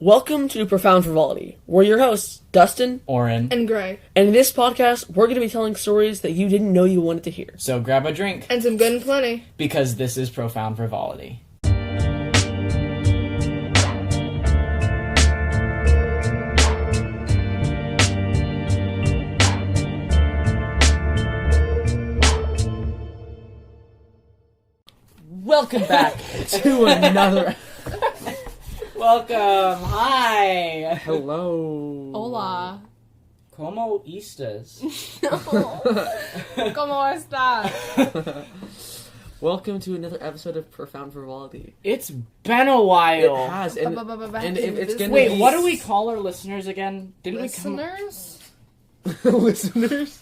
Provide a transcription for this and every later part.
Welcome to Profound Frivolity. We're your hosts, Dustin, Oren, and Gray. and in this podcast, we're going to be telling stories that you didn't know you wanted to hear. So grab a drink, And some good and plenty. because this is Profound Frivolity. Welcome back to another... Welcome, hi! Hello. Hola. Como estas? ¿Cómo estás? Welcome to another episode of Profound Frivolity. It's been a while. It has, and it's going to Wait, be... what do we call our listeners again? Didn't Listeners? Listeners?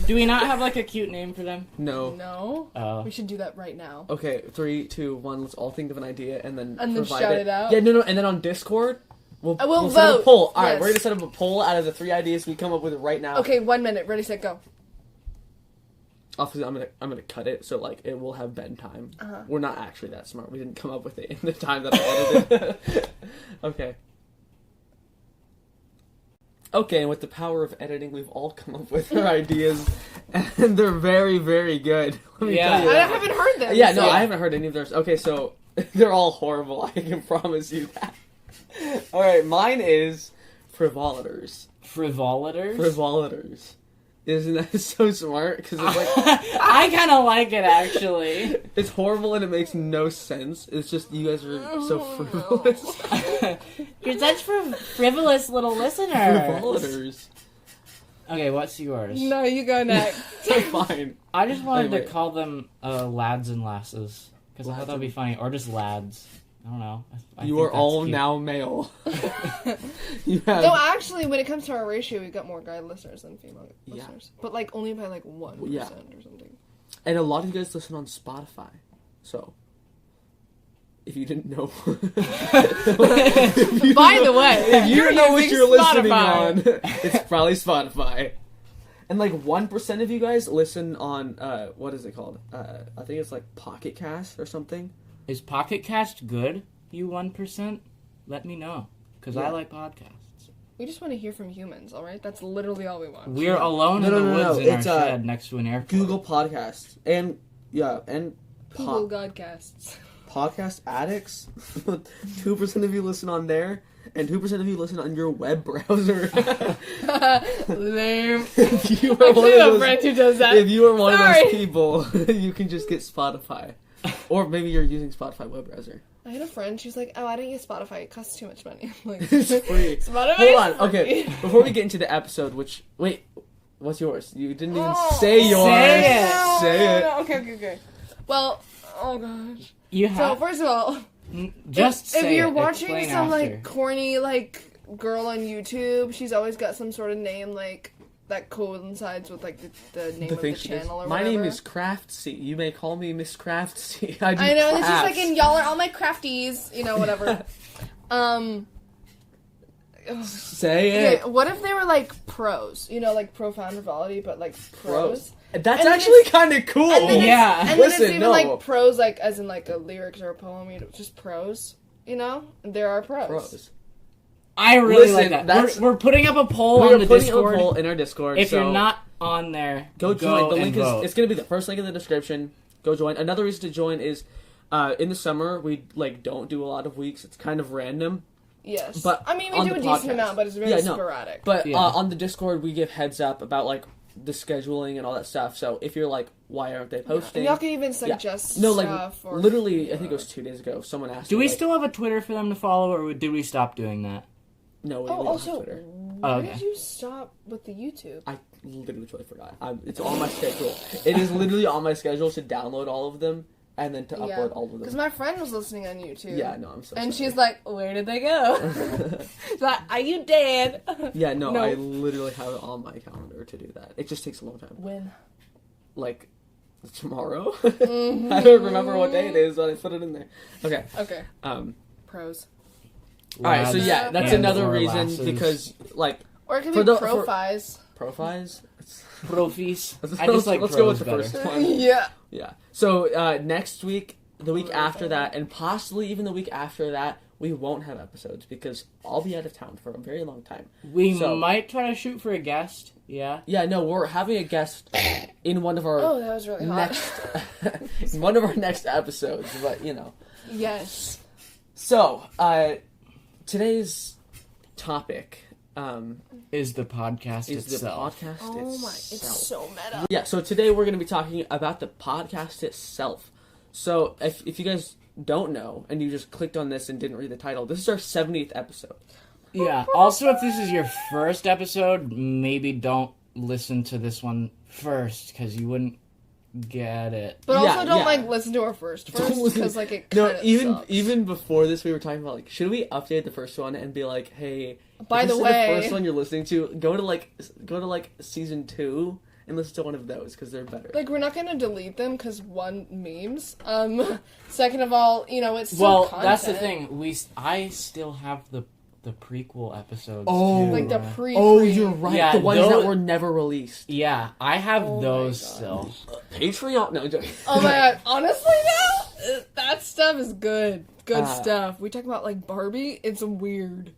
Do we not have like a cute name for them? No. No. Oh. We should do that right now. Okay, 3, 2, 1, let's all think of an idea and then provide shout it out? Yeah, no, and then on Discord, we'll we'll set up a vote. poll. Alright, Yes. we're going to set up a poll out of the 3 ideas we come up with right now. Okay, 1 minute. Ready, set, go. Obviously, I'm gonna cut it so like it will have bed time. Uh-huh. We're not actually that smart. We didn't come up with it in the time that I edited. Okay. Okay, and with the power of editing, we've all come up with our ideas, and they're very, very good. Let me Yeah. tell you I that. haven't heard them. Yeah, no, so- I haven't heard any of theirs. Okay, so they're all horrible. I can promise you that. All right, mine is frivoliters. Frivoliters? Frivoliters. Isn't that so smart? Because it's like I kind of like it, actually. it's horrible and it makes no sense. It's just you guys are so frivolous. You're such frivolous little listeners. Frivoliters. Okay, what's yours? No, you go next. Fine. I just wanted Anyway. to call them lads and lasses. Because I thought Lads that would be funny. Or just lads. I don't know. I You think are that's all cute. now male. You have No, actually, when it comes to our ratio, we've got more guy listeners than female Yeah. listeners. But, like, only by, like, 1% Yeah. or something. and a lot of you guys listen on Spotify. So if you didn't know By the way, if you you're know what using you're listening Spotify. on, it's probably Spotify. And like 1% of you guys listen on what is it called? I think it's like Pocket Cast or something. Is Pocket Cast good, you 1%? Let me know. Because I Yeah. like podcasts. We just want to hear from humans, alright? That's literally all we want. We're alone in No, the no, woods no, in our it's, shed next to an airport. Google Podcasts and Google Godcasts. Podcast Addicts. 2% of you listen on there, and 2% of you listen on your web browser. Lame. If you are I one have of a friend those, who does that. if you are one of Sorry. those people, you can just get Spotify, or maybe you're using Spotify web browser. I had a friend, she's like, oh, I don't use Spotify, it costs too much money. I'm like, It's free. Spotify Hold is on, free. okay. Before we get into the episode, wait, what's yours? You didn't even Oh, say yours. Say it. No, Say it. no, okay. Well, oh gosh. You So, have... first of all, just if say you're it. watching Explain some, after. like, corny, like, girl on YouTube, she's always got some sort of name, like, that coincides with, like, the name The of thing the she does. channel or My whatever. name is Craftsy. You may call me Miss Craftsy. I know, and it's just like, crafts. and y'all are all my crafties, you know, whatever. Say it. Okay, what if they were like pros? You know, like Profound Frivolity, but like pros. That's And then actually it's- kind of cool. And then it's- Yeah. and then Listen, it's even no. like prose, like as in like a lyrics or a poem, you know, just prose. You know, there are pros. Pros. I really Listen, like that. that's- We're putting up a poll We are on the putting Discord. a poll in our Discord. If so you're not on there, go join. The and link vote. is. It's gonna be the first link in the description. Go join. Another reason to join is, in the summer we like don't do a lot of weeks. It's kind of random. Yes, But I mean we on do a the decent podcast. amount, but it's very Yeah, no. sporadic. But Yeah. on the Discord we give heads up about like the scheduling and all that stuff. So if you're like, why aren't they and posting? y'all can even suggest No, like stuff. Or, literally, I think it was 2 days ago. Someone asked. Do me, we like, still have a Twitter for them to follow, or did we stop doing that? No, we Oh, don't have also, Twitter. why Oh, okay. did you stop with the YouTube? I literally totally forgot. It's on my schedule. It is literally on my schedule to download all of them and then to Yeah. upload all of Because them. my friend was listening on YouTube. Yeah, no, I'm so And sorry. she's like, where did they go? She's like, are you dead? Yeah, no, No. I literally have it on my calendar to do that. It just takes a long time. When? Like, tomorrow? Mm-hmm. I don't remember what day it is, but I put it in there. Okay. Okay. Um. Pros. Alright, so Lads yeah, that's and another or reason lasses. because, like, Or it could For be the- profiles. profiles? Profis. Let's, I just like let's go with pros the better. first one. Yeah. Yeah. So, next week, the week Really after fun. that, and possibly even the week after that, we won't have episodes because I'll be out of town for a very long time. We So- might try to shoot for a guest. Yeah. Yeah, no, we're having a guest in one of our Oh, that was really hot. next in one of our next episodes, but you know. Yes. So, today's topic Is the podcast is itself. the podcast Oh my, itself. it's so meta. Yeah, so today we're going to be talking about the podcast itself. So, if you guys don't know, and you just clicked on this and didn't read the title, this is our 70th episode. Yeah. Also, if this is your first episode, maybe don't listen to this one first because you wouldn't get it. But also Yeah, don't yeah. like listen to our first Don't listen- because like it No, kinda even sucks. even before this, we were talking about, like, should we update the first one and be like, hey, By if the this is way, the first one you're listening to, go to season 2 and listen to one of those, because they're better. like we're not gonna delete them because one, memes. Second of all, you know, it's still Well, content. that's the thing. I still have the prequel episodes. Oh. too. Like the pre. Oh, you're right. Yeah, the ones those- that were never released. Yeah, I have Oh my those God. still. Patreon? No, I'm joking. Oh my god! Honestly, though, that stuff is good. Good Uh, stuff. We talk about like Barbie. It's weird.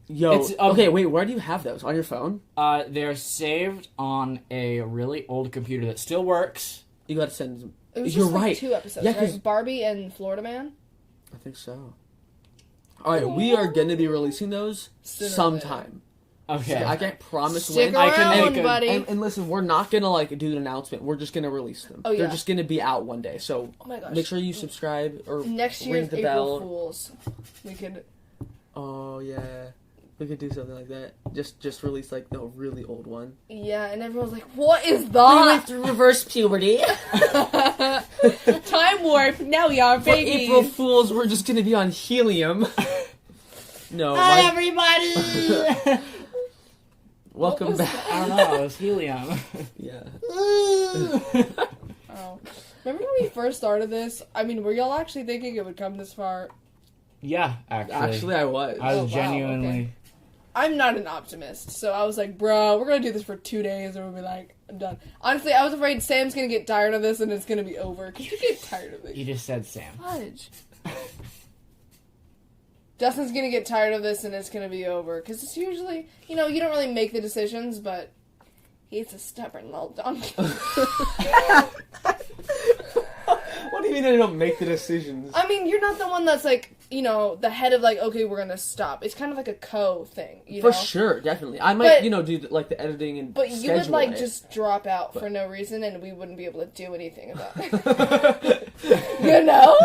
Yo, It's, okay, wait, where do you have those? On your phone? They're saved on a really old computer that still works. You gotta send them. It was You're just like right. 2 episodes. Yeah, Yeah, 'cause- right? Barbie and Florida Man. I think so. Alright, we are gonna be releasing those Sooner or sometime. Okay. I can't promise Stick when. I can around, make a- buddy. And listen, we're not gonna like do an announcement. We're just gonna release them. Oh, yeah. They're just gonna be out one day. So Oh my gosh. make sure you subscribe or Next ring year's the April bell. Fools. We could. Oh yeah, we could do something like that. Just release like the really old one. Yeah, and everyone's like, "What is We that?" went through reverse puberty. Time warp. Now we are For April Fools, we're just gonna be on helium. No, Hi, my, everybody! welcome was back. I don't know, it was helium. Yeah. Oh. Remember when we first started this? I mean, were y'all actually thinking it would come this far? Yeah, actually. Actually, I was. I was Oh, wow, genuinely... okay. I'm not an optimist, so I was like, bro, we're gonna do this for 2 days and we'll be like, I'm done. Honestly, I was afraid Sam's gonna get tired of this and it's gonna be over. Cause you get tired of it. You just said Sam. Fudge. Justin's gonna get tired of this and it's gonna be over. Cause it's usually, you know, you don't really make the decisions, but he's a stubborn little donkey. What do you mean I don't make the decisions? I mean, you're not the one that's like, you know, the head of like, okay, we're gonna stop. It's kind of like a thing, you know? For sure, definitely. I might, But- do like the editing and But you would schedule like it. just drop out for no reason, and we wouldn't be able to do anything about it. You know?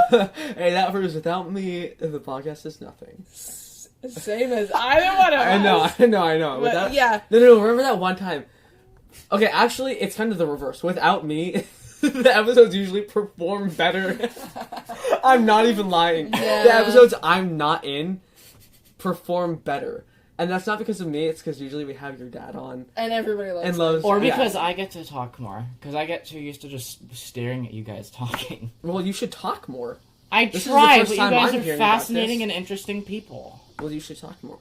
Hey, that proves without me, the podcast is nothing. Same as either one of us. I know. But, Without, yeah. No. Remember that one time? Okay, actually, it's kind of the reverse. Without me, the episodes usually perform better. I'm not even lying. Yeah. The episodes I'm not in perform better. And that's not because of me, it's because usually we have your dad on And everybody loves and it. loves... Or yeah. because I get to talk more. Because I get too used to just staring at you guys talking. Well, you should talk more. I This is the try, first but you time guys I'm are hearing about fascinating this. and interesting people. Well, you should talk more.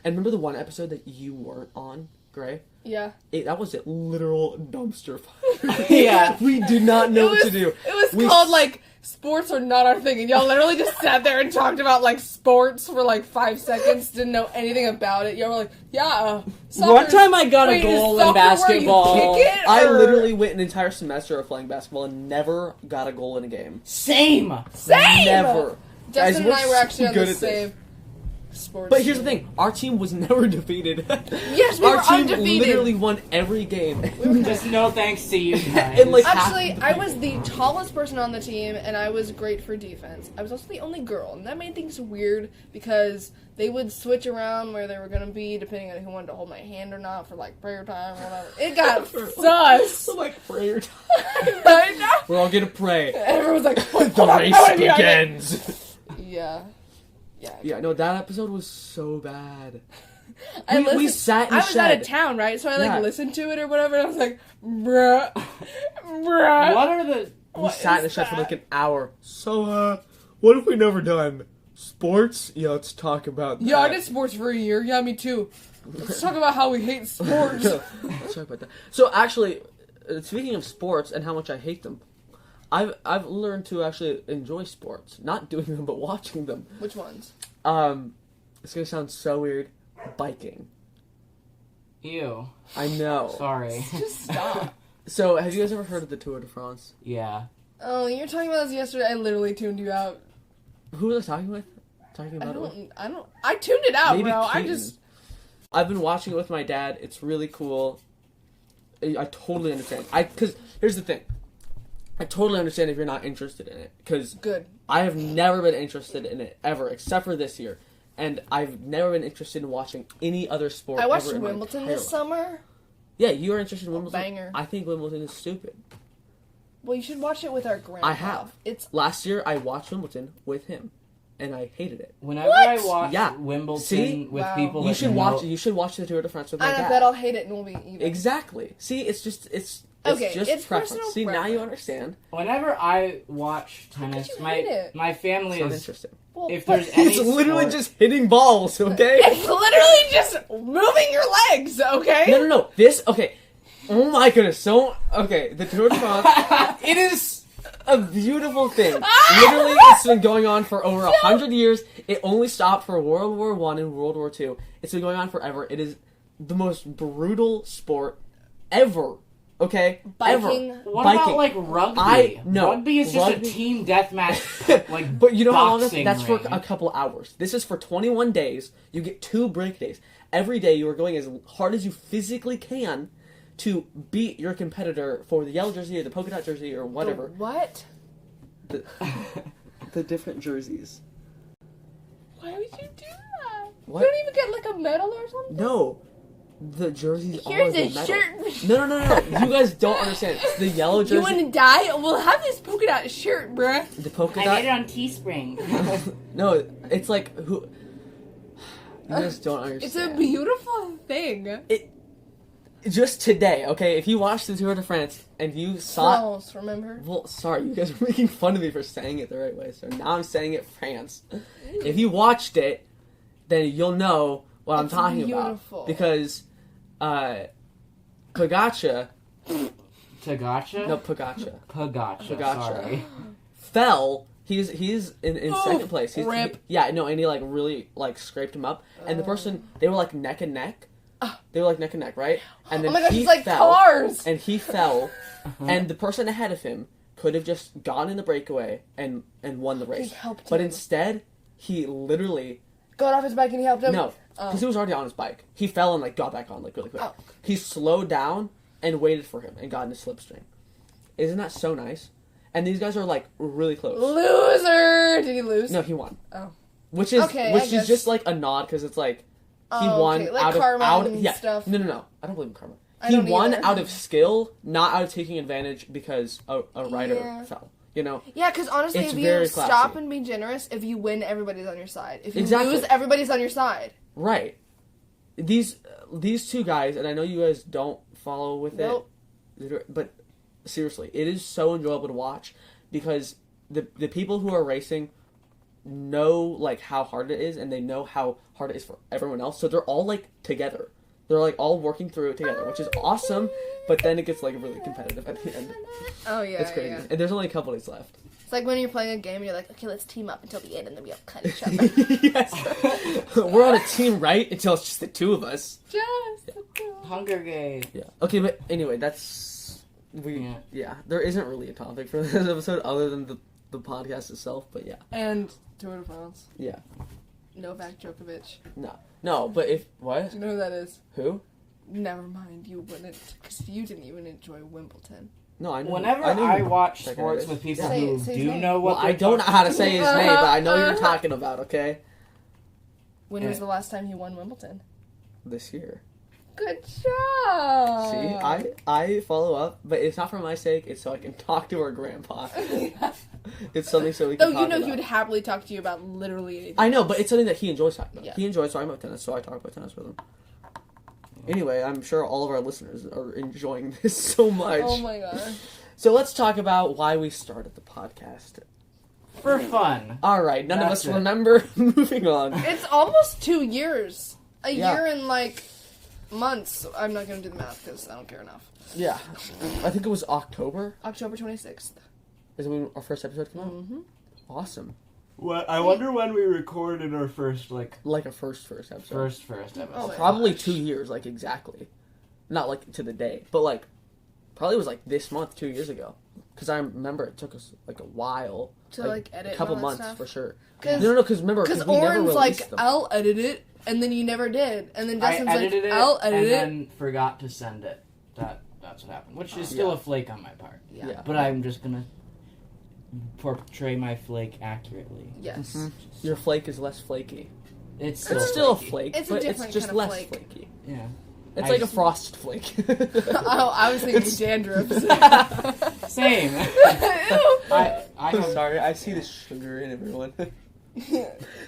And remember the one episode that you weren't on, Gray? Yeah. That was a literal dumpster fire. Yeah. We did not know what to do. It was We called, s- like, sports are not our thing. And y'all literally just sat there and talked about, like, sports for, like, 5 seconds. Didn't know anything about it. Y'all were like, yeah, soccer. One time I got a Wait, is goal in soccer where you basketball. kick it, I or- literally went an entire semester of playing basketball and never got a goal in a game. Same! Same! Never. Justin Guys, and I were actually on good the at this. same sports But here's the team. thing: our team was never defeated. Yes, we our were team undefeated. literally won every game. Just no thanks to you guys. And, like, Actually, I was the tallest person on the team, and I was great for defense. I was also the only girl, and that made things weird because they would switch around where they were going to be depending on who wanted to hold my hand or not for, like, prayer time or whatever. It got sus. So, like, prayer time. I know. We're all gonna pray. Everyone's like, The race begins. Yeah. Yeah. Yeah, no, that episode was so bad. I We listened- sat in I the was out of shed. town, right? So I, like, Yeah. listened to it or whatever, and I was like, bruh. Bruh. What are the... We What sat in the is shed for that? like an hour. So, what have we never done? Sports? Yeah, let's talk about that. Yeah, I did sports for a year. Yeah, me too. Let's talk about how we hate sports. Let's talk about that. So, actually, speaking of sports and how much I hate them, I've learned to actually enjoy sports, not doing them but watching them. Which ones? It's gonna sound so weird. Biking. Ew. I know. Sorry. Just stop. So, have you guys ever heard of the Tour de France? Yeah. Oh, you were talking about this yesterday. I literally tuned you out. Who was I talking with? Talking about it? I tuned it out, Maybe bro. Keaton. I've been watching it with my dad. It's really cool. I totally understand. Because here's the thing. I totally understand if you're not interested in it. Because Good. I have never been interested in it ever, except for this year. And I've never been interested in watching any other sport. I watched ever in my Wimbledon entire this life. summer. Yeah, you are interested in Wimbledon. Banger. I think Wimbledon is stupid. Well, you should watch it with our grandpa. I have. It's Last year, I watched Wimbledon with him, and I hated it. Whenever What? I watch Yeah. Wimbledon See? with Wow. people You that should know, watch. You should watch the Tour de France with my and I dad. bet I'll hate it and we'll be even. Exactly. See, it's just Okay, just it's preference. personal See, now you preference. understand. Whenever I watch tennis, you hate it? my family It's not is. interesting. Well, If but there's any It's literally sport- just hitting balls, okay? it's literally just moving your legs, okay? No. This, okay. Oh my goodness. So, okay, the Tour de France, it is a beautiful thing. Literally, it's been going on for over 100 years. It only stopped for World War I and World War II. It's been going on forever. It is the most brutal sport ever. Okay? Biking. Ever. What Biking. about like rugby? No. Rugby is just Rugby- a team deathmatch, like. But you know how long boxing that's for? ring. A couple hours. This is for 21 days. You get 2 break days. Every day you are going as hard as you physically can to beat your competitor for the yellow jersey or the polka dot jersey or whatever. What? The different jerseys. Why would you do that? What? You don't even get like a medal or something? No. The jerseys Here's are the a medal. shirt. No. You guys don't understand. It's the yellow You jersey. want to die? We'll have this polka dot shirt, bruh. The polka I dot. made it on Teespring. No, it's like who. You guys don't understand. It's a beautiful thing. Just today, okay? If you watched the Tour de France and you saw. France, remember? Well, sorry, you guys are making fun of me for saying it the right way, so now I'm saying it France. If you watched it, then you'll know what I'm It's talking beautiful. about. Because, Pogača, Tagacha? no, Pogača, Pogacha. Pogača. Sorry. fell. He's in Oof, second place. rip. Yeah, no, and he, like, really, like, scraped him up. And the person, they were, like, neck and neck. They were, like, neck and neck, right? And then Oh my gosh, he it's like fell. cars! And he fell, and the person ahead of him could have just gone in the breakaway and won the race. helped But him. instead, he literally Got off his bike and he helped him? no, because he was already on his bike. He fell and like got back on like really quick. Oh. He slowed down and waited for him and got in a slipstream. Isn't that so nice? And these guys are like really close. Loser! Did he lose? No, he won. Oh. Which is Okay, I which is guess. just like a nod because it's like he Oh, won okay, like out of karma out and yeah stuff. no. I don't believe in karma. I He don't won either. out of skill, not out of taking advantage because a rider Yeah. fell. You know. Yeah, because honestly, It's if you very stop classy. and be generous, if you win, everybody's on your side. If you Exactly. lose, everybody's on your side. Right. These two guys, and I know you guys don't follow with Nope. it, but seriously, it is so enjoyable to watch because the people who are racing know like how hard it is, and they know how hard it is for everyone else. So they're all like together. They're like all working through it together, which is awesome. But then it gets like really competitive at the end. Oh, yeah. It's crazy, yeah. and there's only a couple days left. It's like when you're playing a game and you're like, okay, let's team up until the end and then we'll cut each other. Yes, we're on a team, right? Until it's just the two of us. Just Hunger Games. Yeah. Okay, but anyway, that's yeah. There isn't really a topic for this episode other than the podcast itself, but yeah. And Tour de France. Yeah. Novak Djokovic. No, but if what? Do you know who that is? Who? Never mind, you wouldn't, because you didn't even enjoy Wimbledon. No, I know. Whenever know I who watch that guy sports is. with people Say- who say his do name. know what Well, I they're don't know how to say his name, but I know who you're Uh-huh. talking about. Okay. When was the last time he won Wimbledon? This year. Good job! See, I follow up, but it's not for my sake. It's so I can talk to our grandpa. It's something so we can. Though talk you know about. he would happily talk to you about literally anything. I know, but it's something that he enjoys talking about. Yeah. He enjoys talking about tennis, so I talk about tennis with him. Anyway, I'm sure all of our listeners are enjoying this so much. Oh my god. So let's talk about why we started the podcast. for fun. All right, none of That's us it. remember. Moving on. It's almost 2 years. A Yeah. year and like months. I'm not gonna do the math because I don't care enough. Yeah, I think it was October. October 26th. Is it when our first episode came out? Mm-hmm. Awesome. What I wonder when we recorded our first Like a first episode. first episode. Oh my Probably gosh. 2 years, like exactly. Not like to the day, but like probably was like this month, 2 years ago. Because I remember it took us like a while To like edit a couple and all that months stuff. for sure. 'Cause- No, because remember, Because we never Oren's released like, them. I'll edit it, and then you never did. And then I Justin's like, edited it I'll edit and it. then forgot to send it. That's what happened. Which is still Yeah. a flake on my part. Yeah. But I'm just gonna portray my flake accurately. Yes. Mhm. Your flake is less flaky. It's still, It's still a flaky. flake, It's a but it's different just kind of less flake. flaky. Yeah. It's I like a see. frosted flake. Oh, I was thinking It's- dandruff. Same. Ew. I I'm have sorry, I see the sugar in everyone.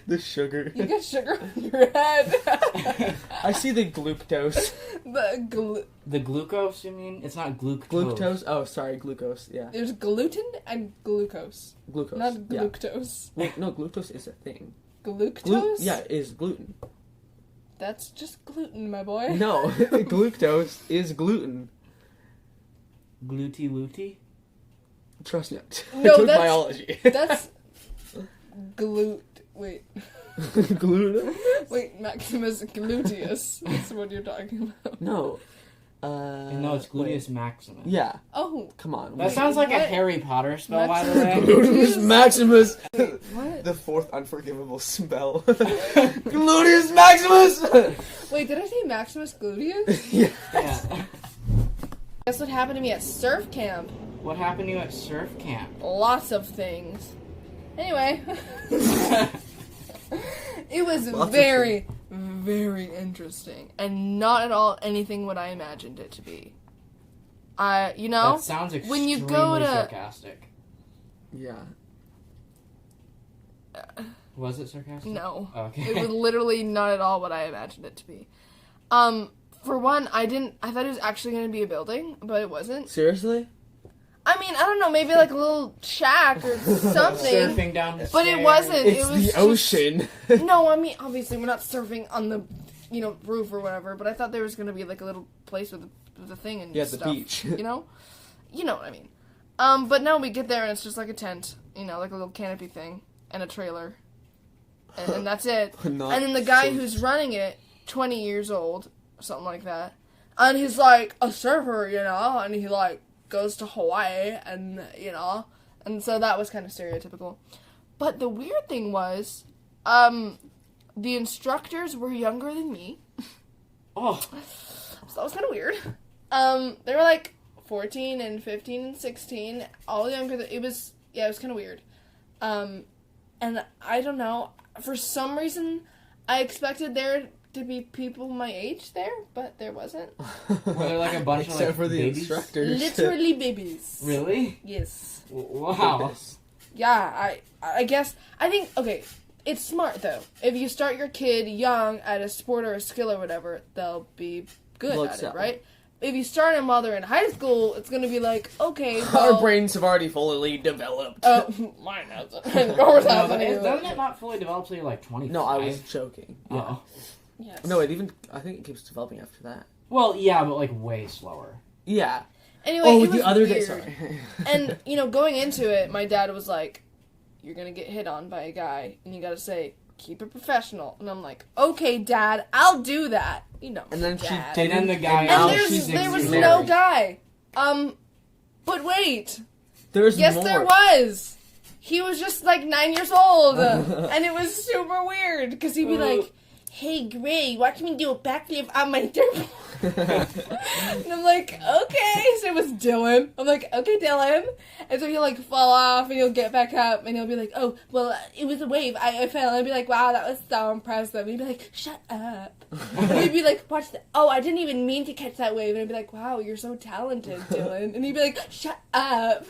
The sugar. You got sugar on your head. I see the glucose. the glucose. You mean it's not glucose? Glucose? Oh, sorry, glucose. Yeah. There's gluten and glucose, Glucose. not yeah. glucose. Wait, no, glucose is a thing. Glucose? Yeah, is gluten. That's just gluten, my boy. No, glucose is gluten. Gluty looty. Trust me. No, I took that's- biology. That's Wait. gluten? Wait, Maximus gluteus. That's what you're talking about. No. No, it's gluteus maximus. Yeah, Oh, come on. That sounds like a What? Harry Potter spell, by the Maximus- way. Gluteus Maximus. what? The fourth unforgivable spell. Gluteus Maximus. Wait, did I say Maximus gluteus? Yeah. Yeah. Guess what happened to me at surf camp? What happened to you at surf camp? Lots of things. Anyway. It was Lots of very, very interesting. And not at all anything what I imagined it to be. That sounds extremely when you go to- sarcastic. Yeah. Was it sarcastic? No. Okay. It was literally not at all what I imagined it to be. For one, I thought it was actually going to be a building, but it wasn't. Seriously? I mean, I don't know, maybe like a little shack or something. Surfing down the But stairs. it wasn't. It's It was the just- ocean. No, I mean, obviously we're not surfing on the, roof or whatever, but I thought there was going to be like a little place with a thing and Yeah, the stuff. beach. You know? You know what I mean. But no, we get there and it's just like a tent, like a little canopy thing and a trailer. And that's it. Not And then the guy so- who's running it, 20 years old, something like that. And he's like a surfer, and he like goes to Hawaii and, and so that was kind of stereotypical. But the weird thing was, the instructors were younger than me. Oh, So that was kind of weird. They were like 14 and 15 and 16, all younger than, it was kind of weird. And I don't know, for some reason, I expected there to be people my age there, but there wasn't. were there like a bunch Except of like for the babies? instructors. Literally babies. Really? Yes. Wow. Yeah, I guess, I think, okay, it's smart though. If you start your kid young at a sport or a skill or whatever, they'll be good They'll at excel. it, right? If you start them while they're in high school, it's gonna be like, okay, Our well, brains have already fully developed. mine hasn't. Yours No, hasn't but either. doesn't it not fully develop till you're like 25? No, I was joking. Yeah. Oh. Yes. No, I think it keeps developing after that. Well, yeah, but like way slower. Yeah. Anyway, Oh, it was the other day, weird. sorry. And, going into it, my dad was like, you're gonna get hit on by a guy, and you gotta say, keep it professional. And I'm like, okay, Dad, I'll do that. And then she Dad. didn't. And then the guy- and And now there's- she's there was married. no guy. But wait. There's Yes, more. there was. He was just like 9 years old. And it was super weird, because he'd be like, hey, Gray, watch me do a backflip on my surfboard. And I'm like, okay. So it was Dylan. I'm like, okay, Dylan. And so he'll like fall off and he'll get back up and he'll be like, oh, well, it was a wave. I fell. And I'd be like, wow, that was so impressive. And he'd be like, shut up. And he'd be like, watch that. Oh, I didn't even mean to catch that wave. And I'd be like, wow, you're so talented, Dylan. And he'd be like, shut up.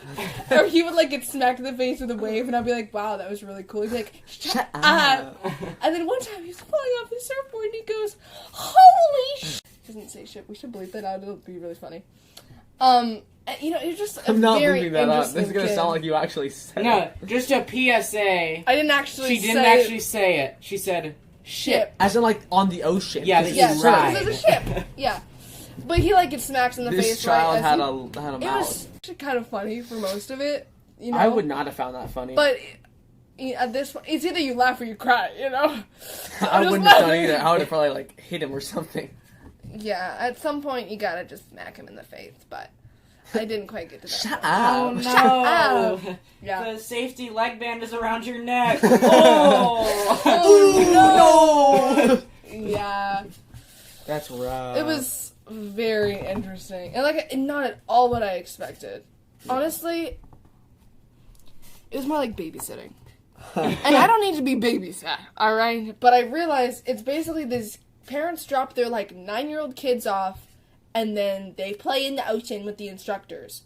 Or he would like get smacked in the face with a wave and I'd be like, wow, that was really cool. He'd be like, shut up. And then one time he was falling off the surfboard and he goes, holy sh! Doesn't say shit. We should bleep that out. It'll be really funny. You're just a I'm not very leaving that out. interesting This is gonna kid. sound like you actually said No, it. just a PSA. I didn't actually She didn't say actually say it. She said ship. As in, like, on the ocean. Yeah, 'cause that Yeah, you it's because ride. there's a ship. Yeah. But he like gets smacked in the This face child right had as a he, had a It mouth. was actually kind of funny for most of it. You know? I would not have found that funny. But at this point, it's either you laugh or you cry, you know? I just wouldn't have done laughing. either. I would have probably like hit him or something. Yeah, at some point you gotta just smack him in the face, but I didn't quite get to that. Shut point. Oh up. no! Yeah. The safety leg band is around your neck. Oh! Oh, no! Yeah. That's rough. It was very interesting. And like not at all what I expected. Honestly, it was more like babysitting. And I don't need to be babysat, alright? But I realized it's basically these parents drop their like 9-year-old kids off and then they play in the ocean with the instructors.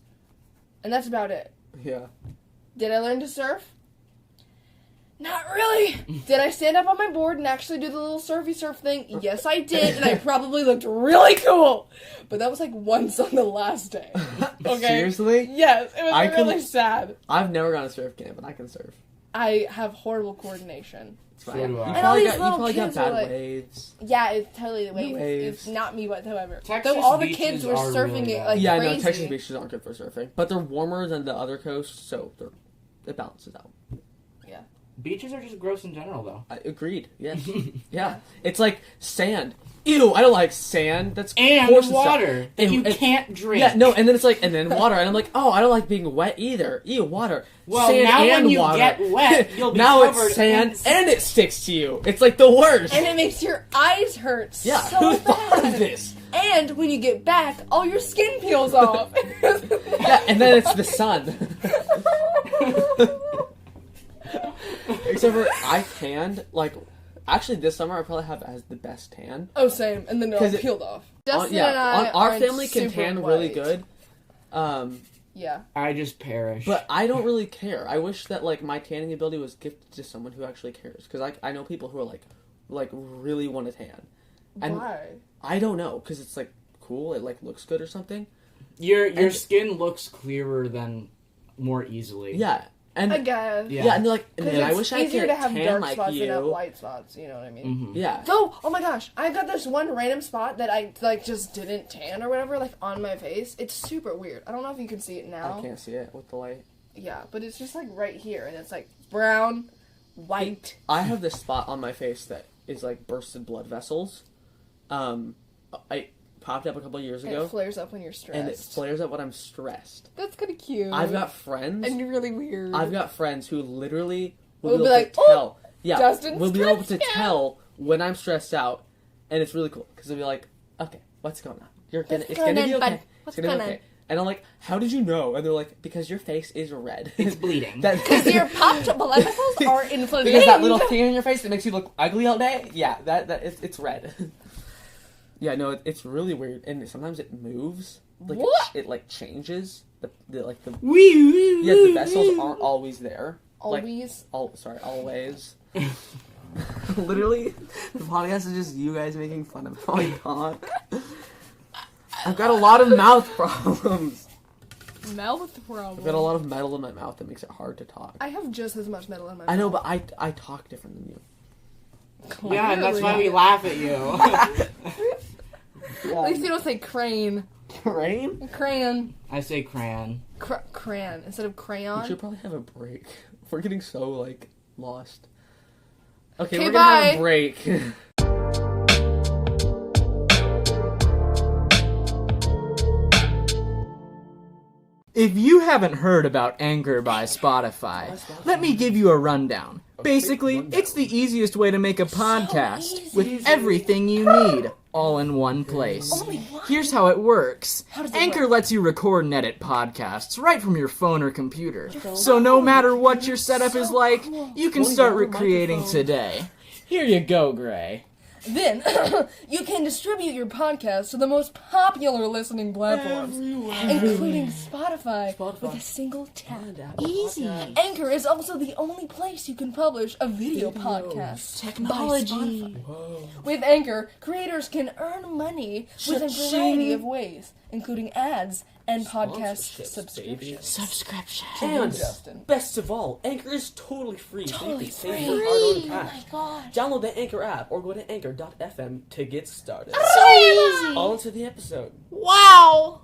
And that's about it. Yeah. Did I learn to surf? Not really. Did I stand up on my board and actually do the little surfy surf thing? Yes, I did, and I probably looked really cool. But that was like once on the last day. Okay. Seriously? Yes, it was I can- really sad. I've never gone to surf camp, but I can surf. I have horrible coordination. It's So fine. do I. You And all probably these got, you little probably got kids are bad like- waves. Yeah, it's totally the waves. waves. It's not me whatsoever. Texas Though all the beaches kids were are surfing really it bad. like Yeah, crazy. no, Texas beaches aren't good for surfing, but they're warmer than the other coasts, so it balances out. Beaches are just gross in general, though. I agreed. Yes. Yeah. It's like sand. Ew, I don't like sand. That's And coarse stuff. water that you And- can't drink. Yeah, no, and then it's like, and then water, and I'm like, oh, I don't like being wet either. Ew, water. Well, sand now and when you water. get wet, you'll be now covered it's sand in- and it sticks to you. It's like the worst. And it makes your eyes hurt yeah, so who thought of bad. this? And when you get back, all your skin peels off. Yeah, and then it's the sun. Except for I tanned, like, actually this summer I probably have as the best tan. Oh, same. And then it all 'Cause it- peeled off. Justin Yeah, and I our aren't family can super tan really white. good. Yeah. I just perish. But I don't really care. I wish that like my tanning ability was gifted to someone who actually cares. Because I know people who are like really want to tan. And Why? I don't know, because it's like cool. It like looks good or something. your and- skin looks clearer than more easily. Yeah, and I guess. yeah, and they're like, Because man, I it's wish I easier could to have tan dark like spots than have you. white spots. You know what I mean? Mhm. Yeah, So, oh my gosh, I got this one random spot that I like just didn't tan or whatever, like on my face. It's super weird. I don't know if you can see it now. I can't see it with the light. Yeah, but it's just like right here, and it's like brown, white. I have this spot on my face that is like bursted blood vessels. I popped up a couple years And ago, it flares up when you're stressed. and it flares up when I'm stressed. That's kind of cute. I've got friends. and you're really weird. I've got friends who literally will Will be be able like, to "Oh, tell. Yeah, Justin's will be able to stressed out." tell when I'm stressed out, and it's really cool because they'll be like, "Okay, what's going on? It's going gonna be on, okay. bud? What's It's gonna be going okay." And I'm like, "How did you know?" And they're like, "Because your face is red. It's bleeding. Because your popped blood vessels are inflamed. because that little thing in your face that makes you look ugly all day. Yeah, it's red." Yeah, no, it's really weird, and sometimes it moves. Like What? it like changes. The yeah, Wee. the vessels aren't always there. Like, Always. Always. Literally, the podcast is just you guys making fun of how I talk. I've got a lot of mouth problems. Mouth problem. I've got a lot of metal in my mouth that makes it hard to talk. I have just as much metal in my I know, mouth. but I talk different than you. Yeah, and that's why Clearly. we laugh at you. At least you don't say crane. Rain? Crayon. I say crayon. Crayon instead of We crayon. should probably have a break. We're getting so, like, lost. Okay, Okay, we're gonna have bye. a break. If you haven't heard about Anchor by Spotify, let me give you a rundown. Basically, it's the easiest way to make a podcast with everything you need, all in one place. Here's how it works. Anchor lets you record and edit podcasts right from your phone or computer. So no matter what your setup is like, you can start recreating today. Here you go, Gray. Then you can distribute your podcast to the most popular listening platforms, including Spotify, with a single tap. Easy. Anchor is also the only place you can publish a video podcast. Technology. With Anchor, creators can earn money with a variety of ways, including ads and podcast subscriptions. Subscription. And Justin. best of all, Anchor is totally free. So you Totally can save free. your hard-earned Oh cash. my god. Download the Anchor app or go to anchor.fm to get started. So easy. On to the episode. Wow.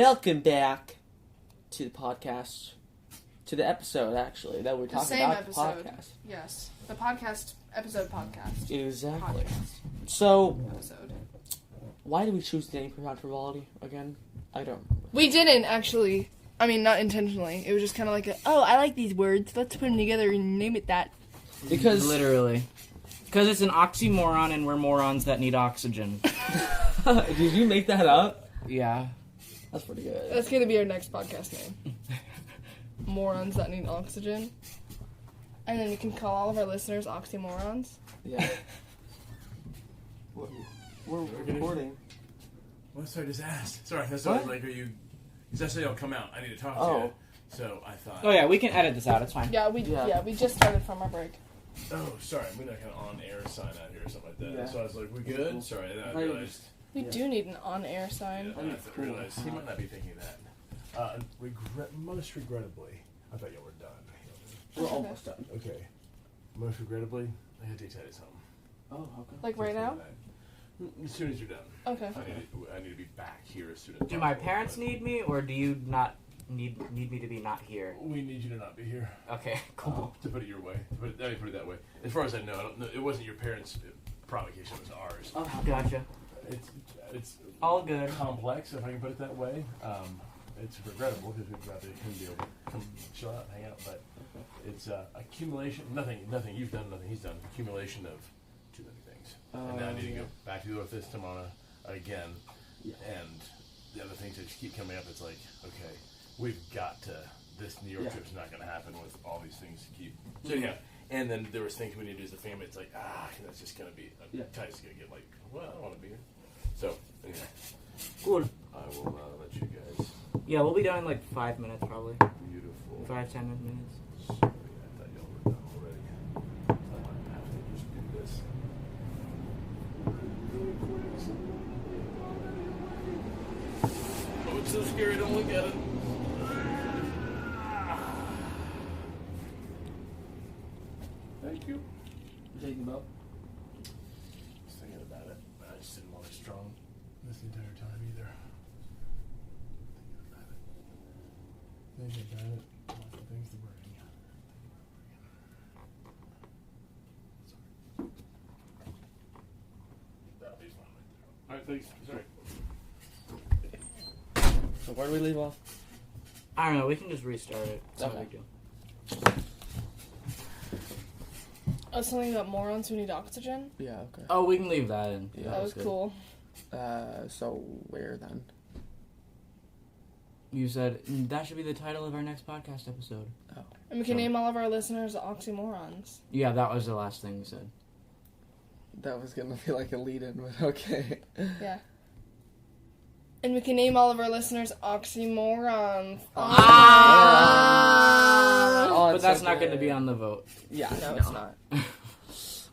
welcome back to the podcast. To the episode, actually, that we're The talking same about. episode. The podcast. Yes. The podcast podcast. Exactly. Podcast So, episode. why did we choose the name for Pod Frivolity again? I don't remember. We didn't actually. I mean, not intentionally. It was just kind of like, I like these words. Let's put them together and name it that. Because Literally. Because it's an oxymoron and we're morons that need oxygen. did you make that up? Yeah. That's pretty good. That's going to be our next podcast name. Morons that need oxygen. And then you can call all of our listeners oxymorons. Yeah. We're recording. Well, sorry, just asked. Sorry, that's What? like, are you? Because I said I'll come out. I need to talk to Oh. you. So I thought. Oh yeah, we can edit this out. It's fine. Yeah, we just started from our break. Oh, sorry. I'm gonna kind of on air sign out here or something like that. Yeah. So I was like, we good? Sorry, and then I How you- realized. We Yeah. do need an on-air sign. Yeah, I realized he might not be thinking that. Most regrettably, I thought y'all were done. We're almost done. Okay. Most regrettably, I had to take us home. Oh, okay. Like right now? As soon as you're done. Okay. I need to be back here as soon as Do my possible, parents but need me, or do you not need me to be not here? We need you to not be here. Okay, cool. To put it your way. Let me put it that way. As far as I know, it wasn't your parents' provocation, it was ours. Oh, gotcha. It's All good. complex, if I can put it that way. It's regrettable because we'd rather him be able to come chill out and hang out, but it's accumulation. Nothing you've done, nothing he's done. Accumulation of too many things. And now I need to go back to the office tomorrow again. Yeah. And the other things that just keep coming up, it's like, okay, we've got to. This New York Yeah. trip's not going to happen with all these things to keep. So yeah. And then there was things we need to do as a family. It's like, that's just going to be. Ty's going to get like, well, I don't want to be here. So anyway, Cool. I will let you guys. Yeah, we'll be done in like 5 minutes probably. Beautiful. 5-10 minutes. Sorry, I thought y'all were done already. I might have to just do this. Oh, it's so scary. Don't look at it. Thank you. Taking about. I was thinking about it, but I just didn't want it strong this entire time either. Thinking about it. Lots of things to bring. That'll be fun right there. Alright, thanks. Sorry. So where do we leave off? I don't know. We can just restart it. It's no Okay. big deal. Something about morons who need oxygen. Yeah, okay. Oh, we can leave that in. Yeah, That was good. cool. So where then? You said that should be the title of our next podcast episode. And we can name all of our listeners oxymorons. Yeah, that was the last thing you said. That was gonna be like a lead-in, but okay. Yeah. And we can name all of our listeners oxymorons. Oh, But it's that's so not going to good. be on the vote. Yeah, No, it's not.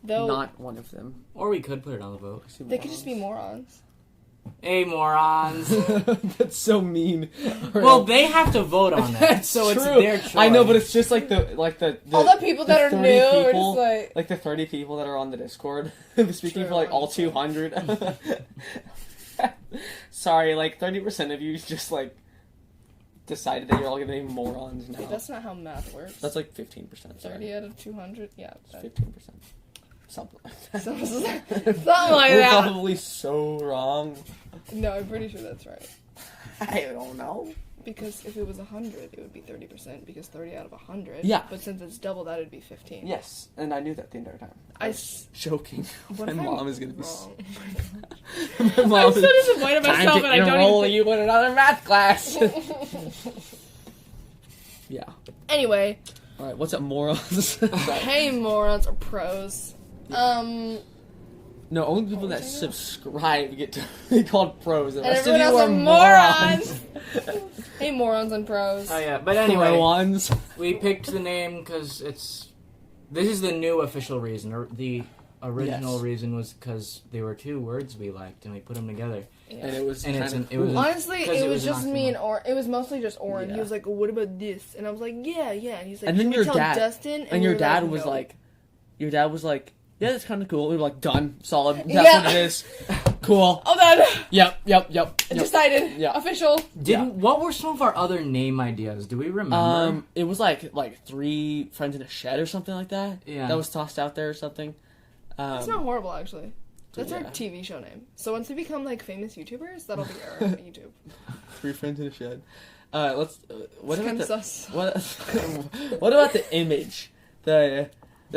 Though Not one of them. Or we could put it on the vote. they could just be morons. Hey, morons. That's so mean. Well, they have to vote on that, That's so it's true. their choice. I know, but it's just like the All the people that are 30 new are people, just like the 30 people that are on the Discord speaking True, for like all 100%. 200. Sorry, like 30% of you just like decided that you're all gonna be morons now. Wait, that's not how math works. That's like 15%. 30 Sorry, out of 200? Yeah. that- 15%. Something like that. Something like We're that. probably so wrong. No, I'm pretty sure that's right. I don't know. Because if it was 100, it would be 30%, because 30 out of 100. Yeah. But since it's double, that would be 15. Yes, and I knew that the entire time. What Joking. My if I'm mom is gonna be. wrong? My mom I'm so disappointed in myself, and I don't enroll even you in another math class. Yeah. Anyway, All right. What's up, morons? hey morons or pros. No, only people that subscribe get to be called pros. The And rest of everyone you else are are morons. Hey morons and pros. Oh yeah, but anyway, Morons. we picked the name because this is the new official reason. Or the original Yes. reason was because they were two words we liked, and we put them together. Yeah. And it was And kind it's of an- it was cool. an- Honestly, 'Cause it it was was an just me oxymoron. and Oren. It was mostly just Oren. Yeah. He was like, "What about this?" And I was like, "Yeah, yeah." And he's like, And then "Should we your tell dad Dustin?" and we your were dad like, was "No." like, yeah, that's kind of cool. We were like, done, solid. That's Yeah. what it is. Cool. Oh, then Yep. decided. Yeah. Official. What were some of our other name ideas? Do we remember? It was like 3 friends in a shed or something like that. Yeah. That was tossed out there or something. It's not horrible, actually. That's our yeah. TV show name. So once we become like famous YouTubers, that'll be our YouTube. 3 friends in a shed. Let's. What It's about kinda the sus. what about the image? The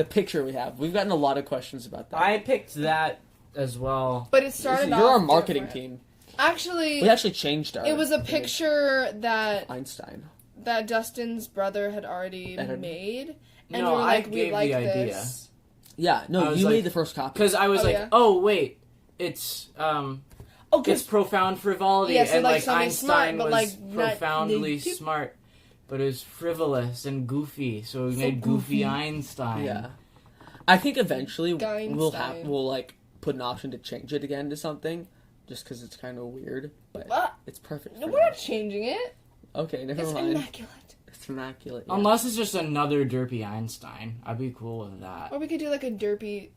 picture we have. We've gotten a lot of questions about that. I picked that as well. But it started You're off our marketing different. team. Actually, We actually changed our. it was a image. picture that Einstein. Dustin's brother had already That had- made, and No, we were I like, we gave like the idea. this. Yeah. I No, was you like- made the first copy. Because I was Oh, like, yeah? oh wait, it's Oh, it's 'cause profound frivolity, Yeah, so, and like, like something smart, Einstein but, was like, not- profoundly they- smart, but it was frivolous and goofy, so we So made Goofy goofy. Einstein. Yeah. I think eventually Einstein. we'll like put an option to change it again to something, just because it's kind of weird, but What? it's perfect. No, for we're now. not changing it. Okay, never It's mind. immaculate. It's immaculate. Yeah. Unless it's just another derpy Einstein, I'd be cool with that. Or we could do like a derpy,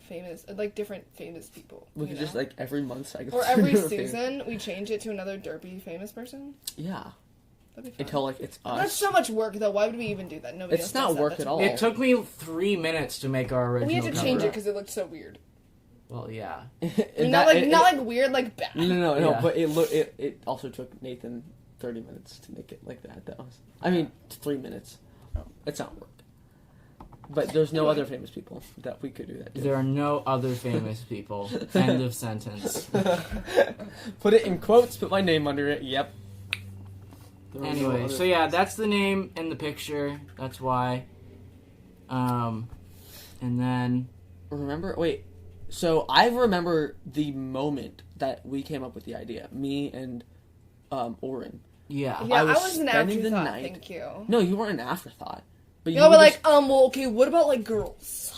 famous, like different famous people. we you could know? just like every month cycle. Or every Okay. season, we change it to another derpy famous person. Yeah, That'd be fun. until like it's us. That's so much work, though. Why would we even do that? Nobody It's else not does that. work That's at all. weird. It took me 3 minutes to make our original. We had to cover change it art. because it looked so weird. Well, yeah. And not that- like it- not it- like weird, like bad. No, Yeah. but it also took Nathan 30 minutes to make it like that. That was, I mean, 3 minutes. It's not work. But there's no other famous people that we could do that to. There are no other famous people. End of sentence. Put it in quotes. Put my name under it. Yep. There were no Anyway, other- so yeah, that's the name in the picture. That's why. And then Remember? Wait. So I remember the moment that we came up with the idea. Me and Oren. yeah, Yeah, I was was an spending the afterthought. night- Thank you. No, you weren't an afterthought. But No, were but like, just- well, okay. What about like girls?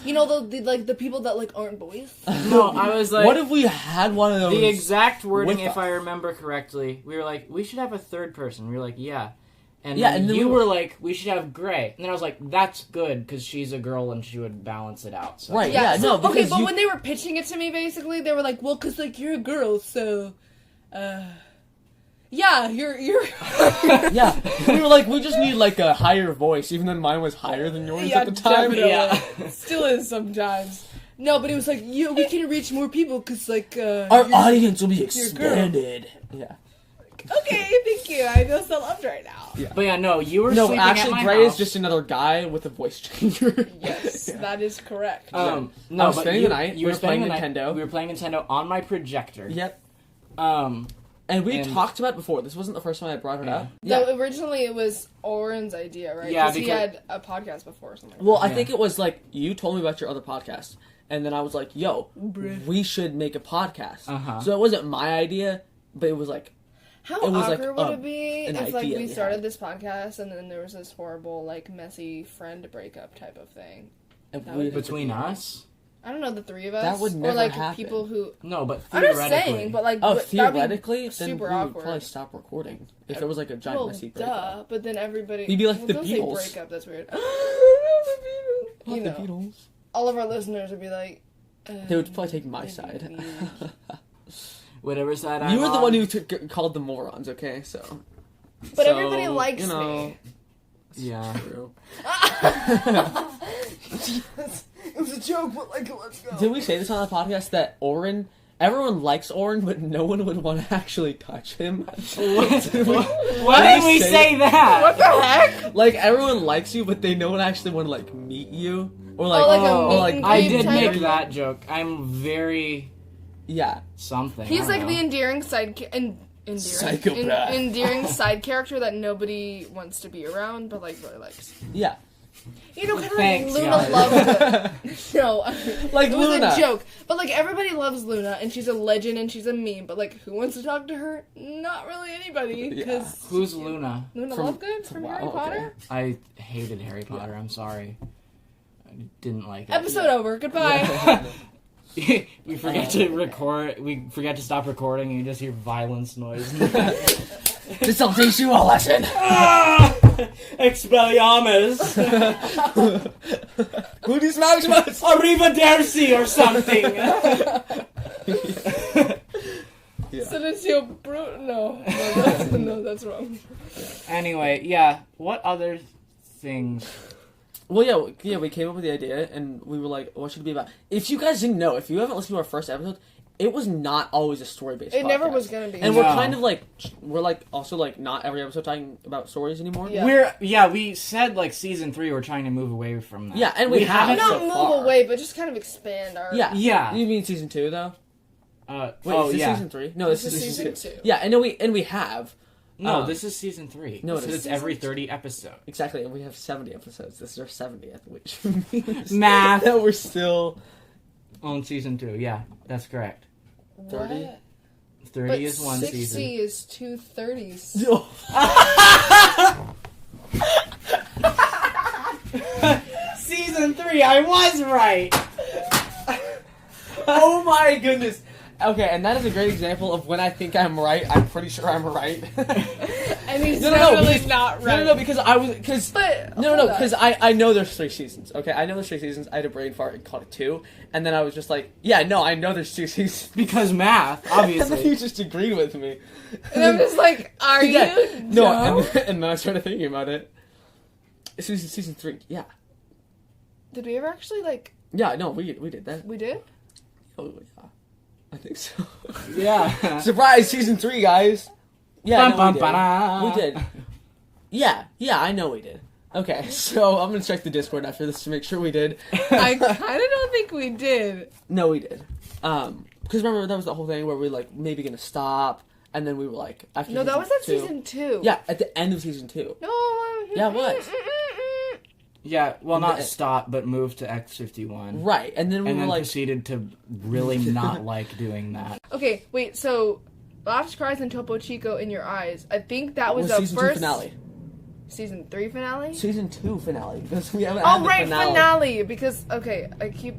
You know, the like the people that like aren't boys. no, I was like, what if we had one of those? the exact wording, with if us? I remember correctly, we were like, we should have a third person. We were like, yeah. And Yeah, then and then you we were like, we should have Gray. And then I was like, that's good, because she's a girl and she would balance it out. So. Right. Yeah, no, okay, because but you- when they were pitching it to me, basically, they were like, "Well, cause like you're a girl, so, yeah, you're." Yeah, we were like, we just need like a higher voice, even though mine was higher than yours Yeah, at the time. definitely. Yeah. Still is sometimes. No, but it was like, yeah, we can reach more people, cause like, Our you're- audience will be you're a girl. expanded. Yeah. Okay, thank you. I feel so loved right now. But yeah, no, you were No, sleeping at actually, my Gray house. is just another guy with a voice changer. Yes, Yeah. that is correct. I No, was but spending you, the night. You We were were playing spending the night. Nintendo. We were playing Nintendo on my projector. Yep. Um, And we And- talked about it before. This wasn't the first time I brought it Yeah. up. Yeah. Though originally it was Oren's idea, right? Yeah, he because- had a podcast before or something. Well, I Yeah. think it was like you told me about your other podcast, and then I was like, "Yo, Bruh. we should make a podcast." Uh-huh. So it wasn't my idea, but it was like, How It was like, awkward would it be an if like idea we we started had. this podcast and then there was this horrible like messy friend breakup type of thing? and That we would be between us? I don't know, the three of us, That would or never like happen. people who. No, but I'm just theoretically. saying, but like Oh, that'd be theoretically, then super we would awkward. probably stop recording if there was like a giant Well, messy duh, breakup. but then everybody. We'd be like well, the don't Beatles. Say breakup. That's weird. Not You the know, Beatles. all of our listeners would be like. They would probably take my that'd side. be weird. Whatever side You I'm were the on. one who called the morons, okay? So. But So, everybody likes you know, me. Yeah. True. It was a joke, but like, let's go. Did we say this on the podcast that Oren? Everyone likes Oren, but no one would want to actually touch him. Why Did did we we say- say that? What the heck? Like everyone likes you, but they don't actually want to like meet you or like, Oh, like a Oh, meet like and I greet did type make of- that joke. I'm very yeah. something. He's I like don't the know. endearing endearing, Psychopath. endearing side character that nobody wants to be around, but like really likes. Yeah. You know, kind of like Thanks, Luna guys. loves. No, Like it was Luna. a joke, but like everybody loves Luna, and she's a legend, and she's a meme. But like, who wants to talk to her? Not really anybody. Because Who's Luna? Luna From- Lovegood from wow, Harry okay. Potter. I hated Harry Potter. I'm sorry. I didn't like it. Episode over. Goodbye. We forget to record. We forget to stop recording, and you just hear violence noise. This will teach you a lesson. Expelliarmus. Goodies Maximus. Arrivederci or something. Silencio brute. No, that's wrong. Anyway, yeah. What other things? Well, yeah, we came up with the idea, and we were like, what should it be about? If you guys didn't know, if you haven't listened to our first episode, it was not always a story-based It never podcast. was gonna be. And No. we're kind of like, also like, not every episode talking about stories anymore. Yeah. We said like season 3 we're trying to move away from that. Yeah, and we haven't Not so move far. away, but just kind of expand our. Yeah. Yeah. You mean season 2, though? Wait, oh is this yeah. season 3? No, this is season season 2. 2. Yeah, and we have. No, this is season 3. No, it so is it's every 30 episode. Exactly, and we have 70 episodes. This is our 70th, which means Math. that we're still... On season 2, yeah, that's correct. 30? What? 30 But is one 60 season. is 2 30s. Season 3, I was right. Oh my goodness. Okay, and that is a great example of when I think I'm right. I'm pretty sure I'm right. And he's No, definitely because- not right. No, because I was But No, because I know there's 3 seasons. Okay, I know there's 3 seasons. I had a brain fart and called it 2, and then I was just like, yeah, no, I know there's 2 seasons. Because math, And then obviously. you just agreed with me. And I'm just like, are Yeah, you? no, dumb? and then I started thinking about it. It's season 3. Yeah, Did we ever actually like? yeah, no, we did that. We did. Oh yeah, I think so. Yeah. Surprise, season 3, guys. Yeah, Bum, no, bum, we did. ba-da. We did. Yeah, I know we did. Okay, so I'm gonna check the Discord after this to make sure we did. I kind of don't think we did. No, we did. Because remember that was the whole thing where we were like maybe gonna stop, and then we were like after. No, that was at 2. season 2. Yeah, at the end of season 2. No. Yeah, it was. Yeah, well, not The- stop, but move to X51. Right, and then we And were then like, proceeded to really not like doing that. Okay, wait. So, Laughs, Cries, and Topo Chico in Your Eyes. I think that was was the season first 2 finale. Season 3 finale. Season 2 finale because we haven't. had Oh the right, finale. Because I keep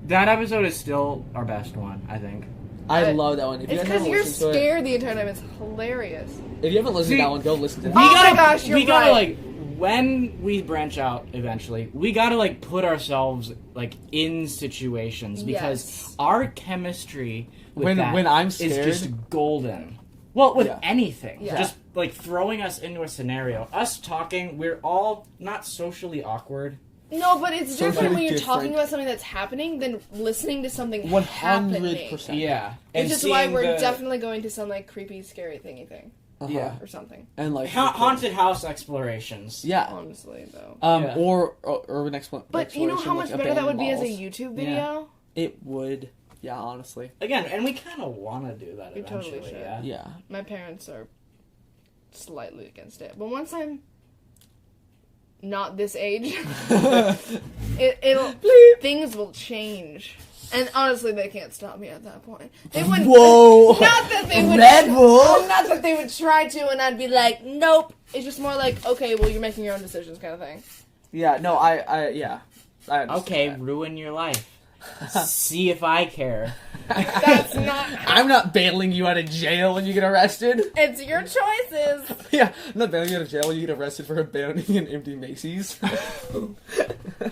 That episode is still our best one, I think. I I- love that one. If you It's guys because haven't you're listened to it, scared the entire time. It's hilarious. if you haven't listened See, to that one, go listen to We that. Oh gotta, my gosh, you're we gotta right. like when we branch out eventually, we gotta like put ourselves like in situations because Yes. our chemistry with When- that when I'm is scared- just golden. Well, with Yeah. anything, Yeah. just like throwing us into a scenario, us talking, we're all not socially awkward. No, but it's So different when very you're talking different. about something that's happening than listening to something 100%. Yeah, Which is why seeing we're the- definitely going to some like creepy, scary thingy thing Uh-huh. Yeah. or something. And like haunted house explorations. Yeah. Honestly, though. Yeah. Or urban exploration. But you know how much better that would be as a YouTube video? It would. Yeah, honestly. Again, and we kind of want to do that We eventually. totally should. Yeah. Yeah. My parents are slightly against it, but once I'm not this age, it'll things will change. And honestly, they can't stop me at that point. They wouldn't. Whoa. Not that they would. Red Bull. Not that they would try to, and I'd be like, nope. It's just more like, okay, well, you're making your own decisions, kind of thing. Yeah. No. Yeah. I understand Okay, that. ruin your life. See if I care. That's not. I'm not bailing you out of jail when you get arrested. It's your choices. Yeah, I'm not bailing you out of jail when you get arrested for abandoning an empty Macy's.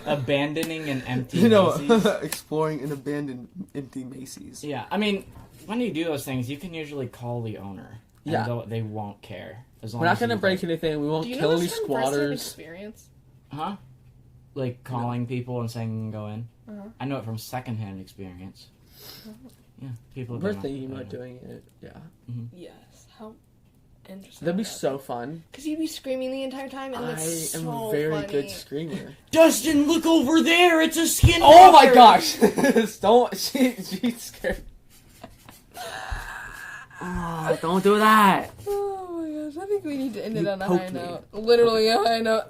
Abandoning an empty You know, Macy's. exploring an abandoned empty Macy's. Yeah, I mean, when you do those things, you can usually call the owner. And Yeah. they won't care. As long We're not as gonna you, break like, anything. We won't Do you kill know any this from firsthand squatters. experience? Huh? Like calling people and saying you can go in. Uh-huh. I know it from secondhand experience. Yeah, people. have We're done thinking that. about doing it. Yeah, Yes. How interesting. that'd be so fun. Because you'd be screaming the entire time, and I it's am so a very funny. good screamer. Dustin, look over there! It's a skinwalker! Oh my gosh! Don't. She's scared. Oh, don't do that. Oh my gosh, I think we need to end it You on a high poked me. note. Literally a high note.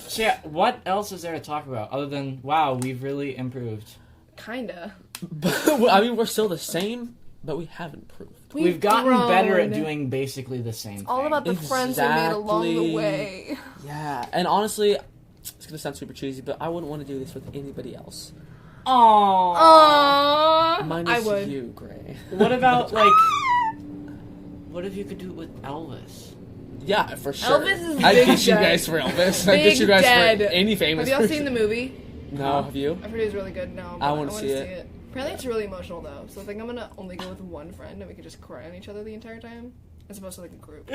So yeah, what else is there to talk about other than wow, we've really improved. Kinda. I mean, we're still the same, but we have improved. We've gotten better at grown. doing basically the same thing. All about the friends we made along the Exactly. way. Yeah, and honestly, it's gonna sound super cheesy, but I wouldn't want to do this with anybody else. Aww. Aww. Mine I is would. you, Gray. What about like What if you could do it with Elvis? Yeah, for sure. Elvis is I'd big ditch you dead. guys for Elvis. I'd Big ditch you guys dead. for any famous Have y'all person. seen the movie? No, have you? I've heard it was really good. No, but I wanna wanna see it. Apparently, it's really emotional though. So I think I'm gonna only go with one friend, and we could just cry on each other the entire time, as opposed to like a group,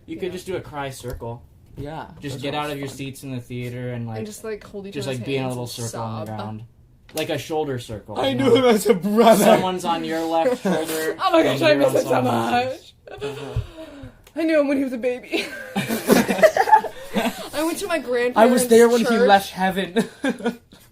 You could just do a cry circle. Yeah. Just that get sounds out of your fun. seats in the theater and like and just like hold each just other's like be in a hands little and circle on the sob. ground, like a shoulder circle. I you knew know? him as a brother. Someone's on your left shoulder. Oh my gosh, and I you're miss on it so someone else's. much. I knew him when he was a baby. I went to my grandparents' I was there when he church. left heaven.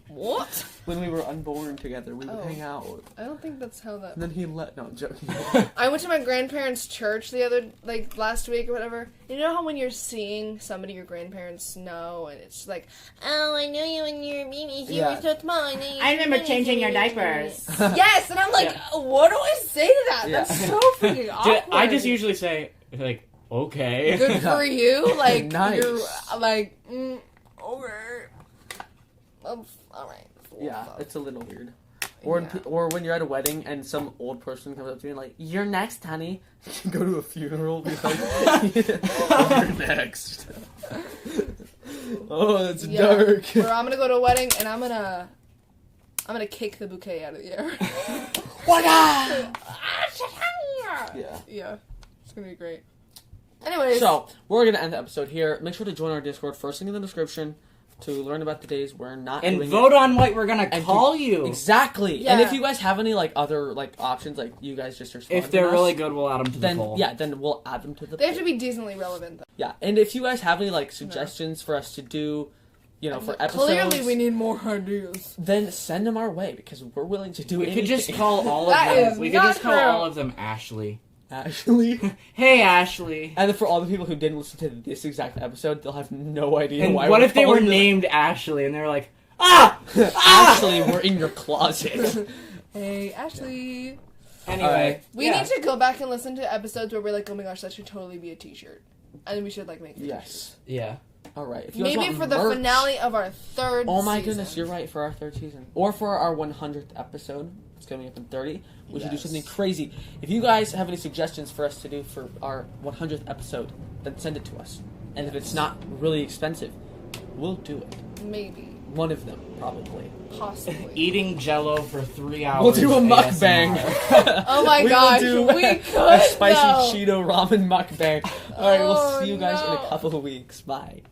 What? When we were unborn together, we would Oh. hang out. I don't think that's how that. And then he let. No, I'm joking. I went to my grandparents' church last week or whatever. You know how when you're seeing somebody your grandparents know, and it's like, oh, I knew you when you were baby. You Yeah. were so small. I remember changing your diapers. Yes, and I'm like, what do I say to that? Yeah. That's so freaking awkward. I just usually say like, okay. Good for you. Like, Nice. you're like, okay. All right. Yeah, it's a little weird. Or Yeah. or when you're at a wedding and some old person comes up to you and like, "You're next, honey." Go to a funeral, be like, "You're next." Oh, that's Yeah. dark. Where I'm gonna go to a wedding and I'm gonna kick the bouquet out of the air. Yeah. Yeah, it's gonna be great. Anyways, So we're gonna end the episode here. Make sure to join our Discord. First thing in the description to learn about the days we're not And doing vote it. on what we're gonna And call to- you. Exactly. Yeah. And if you guys have any like other like options, like you guys just respond If they're to us, really good, we'll add them to the then poll. yeah, then we'll add them to the they have poll. to be decently relevant though. Yeah, and if you guys have any like suggestions for us to do, you know, for episodes, Clearly, we need more ideas. then send them our way because we're willing to do We anything. could just call all of That them. is We could not just call true. all of them Ashley. Ashley. Hey, Ashley. And then for all the people who didn't listen to this exact episode, they'll have no idea And why. what we're if they were calling them- named Ashley and they were like, ah! Ashley, we're in your closet. Hey, Ashley. Anyway, Alright. We yeah. need to go back and listen to episodes where we're like, oh my gosh, that should totally be a T-shirt, and we should like make. Yes. Yeah. All right. If you guys Maybe want for the merch- finale of our third. Oh my season. goodness, you're right. For our third season, or for our 100th episode, it's coming up in 30. We should do Yes. something crazy. If you guys have any suggestions for us to do for our 100th episode, then send it to us. And if it's not really expensive, we'll do it. Maybe, One of them, probably. possibly. Eating Jello for 3 hours. We'll do a mukbang. ASMR. Oh my We will gosh, do we a could spicy though. Cheeto ramen mukbang. All right, we'll Oh, see you guys in no. a couple of weeks. Bye.